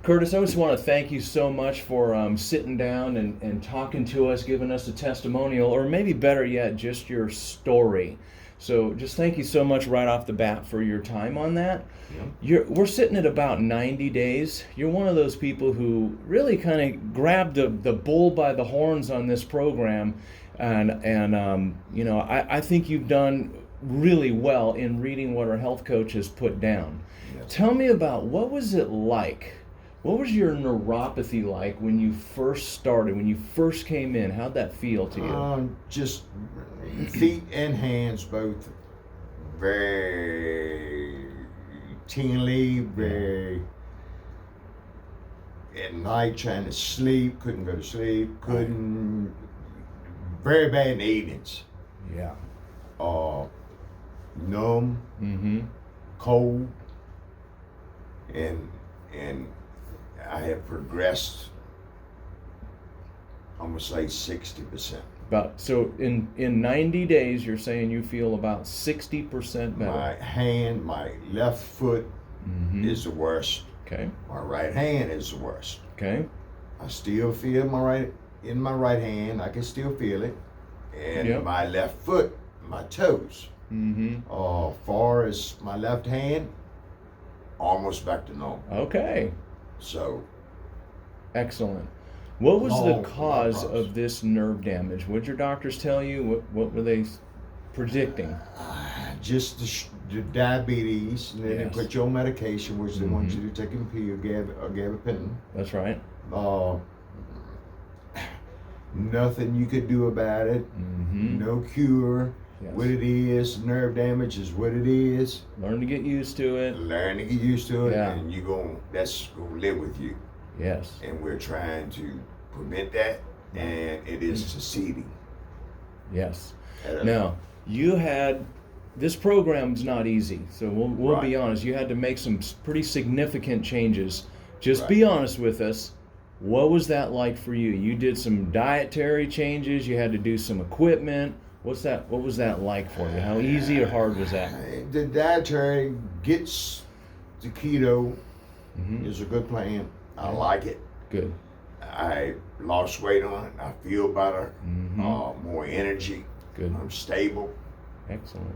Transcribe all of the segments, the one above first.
Curtis, I just want to thank you so much for sitting down and talking to us, giving us a testimonial, or maybe better yet, just your story. So just thank you so much right off the bat for your time on that. We're sitting at about 90 days. You're one of those people who really kind of grabbed the bull by the horns on this program, and I think you've done really well in reading what our health coach has put down. Yes. Tell me about, what was it like? What was your neuropathy like when you first started, when you first came in? How'd that feel to you? Just feet and hands both very tingly, very at night trying to sleep, couldn't go to sleep, very bad in the evenings. Yeah. Numb, cold, and I have progressed, I'm gonna say 60%. So in 90 days, you're saying you feel about 60% better. My left foot is the worst. Okay. My right hand is the worst. Okay. I still feel my right hand. I can still feel it, and my left foot, my toes. Far as my left hand, almost back to normal. Okay. So. Excellent. What was the cause of this nerve damage? What did your doctors tell you? What were they predicting? Just the diabetes, and then they put you on medication, which they want you to take a pill, gabapentin. That's right. Nothing you could do about it. No cure. Yes. What it is, nerve damage is what it is. Learn to get used to it. Learn to get used to it, Yeah. and that's gonna live with you. Yes. And we're trying to prevent that, and it is succeeding. Yes. Now, this program's not easy, so we'll be honest. You had to make some pretty significant changes. Just be honest with us. What was that like for you? You did some dietary changes. You had to do some equipment. What was that like for you? How easy or hard was that? The dietary gets the keto is a good plan. I like it. Good. I lost weight on it. I feel better. More energy. Good. I'm stable. Excellent.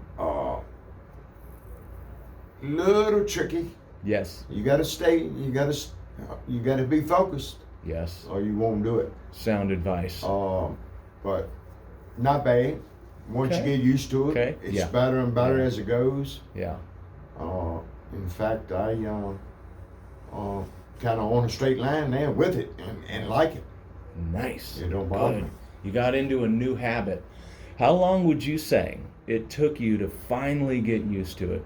Little tricky. Yes. You gotta stay. You gotta be focused. Yes. Or you won't do it. Sound advice. But not bad. Once you get used to it, it's better and better as it goes. Yeah. In fact, I kind of on a straight line now with it and like it. Nice. It don't bother me. You got into a new habit. How long would you say it took you to finally get used to it?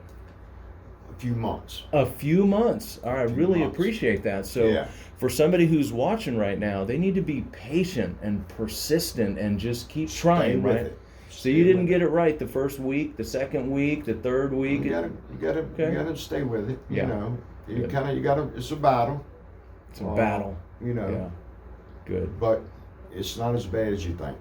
A few months. A few months. All right, I really appreciate that. So for somebody who's watching right now, they need to be patient and persistent and just keep trying, right? So you didn't get it right the first week, the second week, the third week. You gotta stay with it. You know, it's a battle. It's a battle. You know. Yeah. Good. But it's not as bad as you think.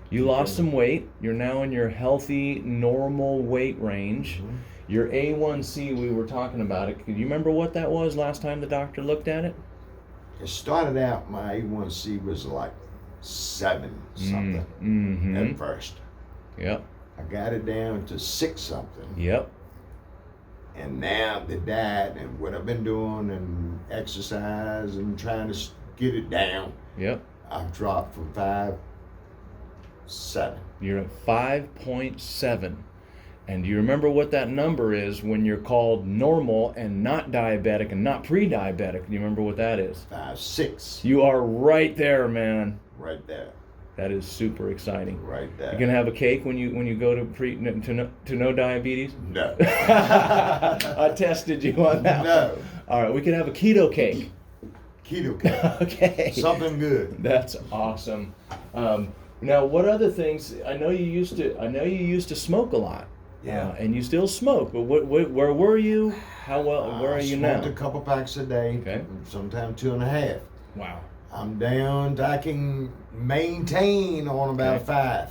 You lost some weight. You're now in your healthy, normal weight range. Your A1C, we were talking about it. Can you remember what that was last time the doctor looked at it? It started out, my A1C was like 7 something at first. Yep. I got it down to 6 something. Yep. And now the diet and what I've been doing and exercise and trying to get it down. Yep. I've dropped from 5.7. You're at 5.7. And do you remember what that number is when you're called normal and not diabetic and not pre-diabetic? Do you remember what that is? 5.6. You are right there, man. Right there. That is super exciting. Right there. You gonna have a cake when you go to no diabetes? No. I tested you on that. No. All right, we can have a keto cake. Keto cake. Okay. Something good. That's awesome. Now, what other things? I know you used to smoke a lot. Yeah. And you still smoke, but where were you? How well? Where are you now? I smoked a couple packs a day. Okay. Sometimes 2.5. Wow. I'm down to, I can maintain on about 5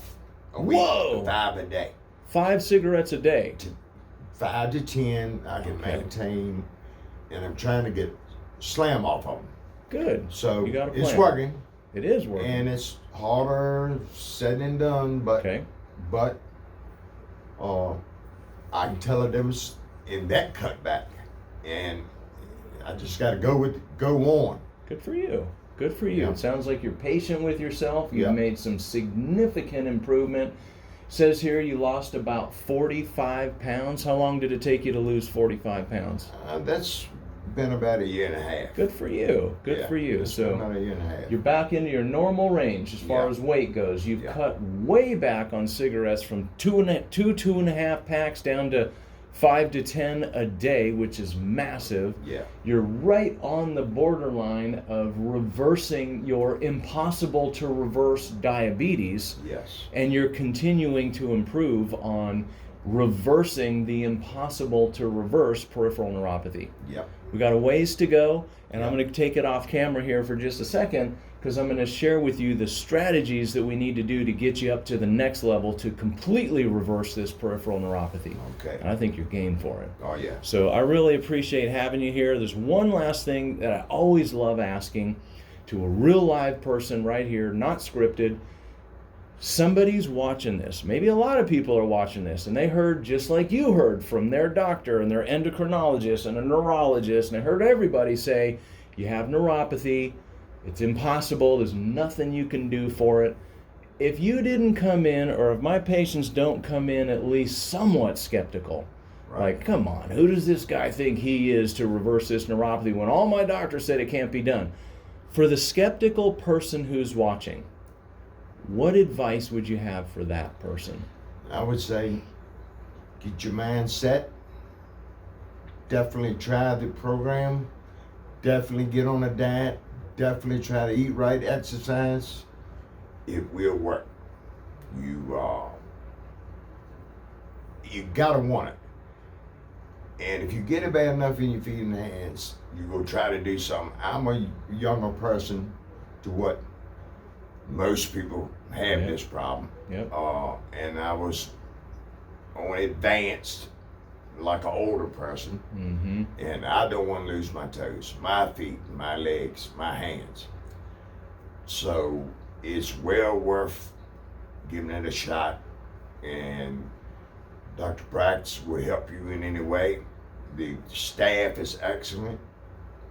a week. Whoa. 5 a day. 5 cigarettes a day. 5 to 10 I can maintain, and I'm trying to get slam off of them. Good. So you got a plan. it's working. It is working. And it's harder said than done, but okay. I can tell a difference in that cutback, and I just got to go on. Good for you. Good for you. Yeah. It sounds like you're patient with yourself. You've Yeah. made some significant improvement. Says here you lost about 45 pounds. How long did it take you to lose 45 pounds? That's been about a year and a half. Good for you. Good Yeah, for you. it's So been about a year and a half. you're back into your normal range as far Yeah. as weight goes. You've Yeah. cut way back on cigarettes from two and a half packs down to 5 to 10 a day, which is massive. Yeah. You're right on the borderline of reversing your impossible to reverse diabetes. Yes. And you're continuing to improve on reversing the impossible to reverse peripheral neuropathy. Yep. We got a ways to go, and I'm Yeah. going to take it off camera here for just a second because I'm going to share with you the strategies that we need to do to get you up to the next level to completely reverse this peripheral neuropathy. Okay. And I think you're game for it. Oh yeah. So I really appreciate having you here. There's one last thing that I always love asking to a real live person right here, not scripted. Somebody's watching this. Maybe a lot of people are watching this, and they heard just like you heard from their doctor and their endocrinologist and a neurologist, and I heard everybody say, you have neuropathy, it's impossible, there's nothing you can do for it. If you didn't come in, or if my patients don't come in at least somewhat skeptical, Right. like, come on, who does this guy think he is to reverse this neuropathy when all my doctors said it can't be done? For the skeptical person who's watching, what advice would you have for that person? I would say get your mind set. Definitely try the program. Definitely get on a diet. Definitely try to eat right, exercise. It will work. You gotta want it. And if you get it bad enough in your feet and hands, you go try to do something. I'm a younger person to what most people have this problem. Yep. And I was on advanced like an older person. Mm-hmm. And I don't want to lose my toes, my feet, my legs, my hands. So it's well worth giving it a shot. And Dr. Practice will help you in any way. The staff is excellent.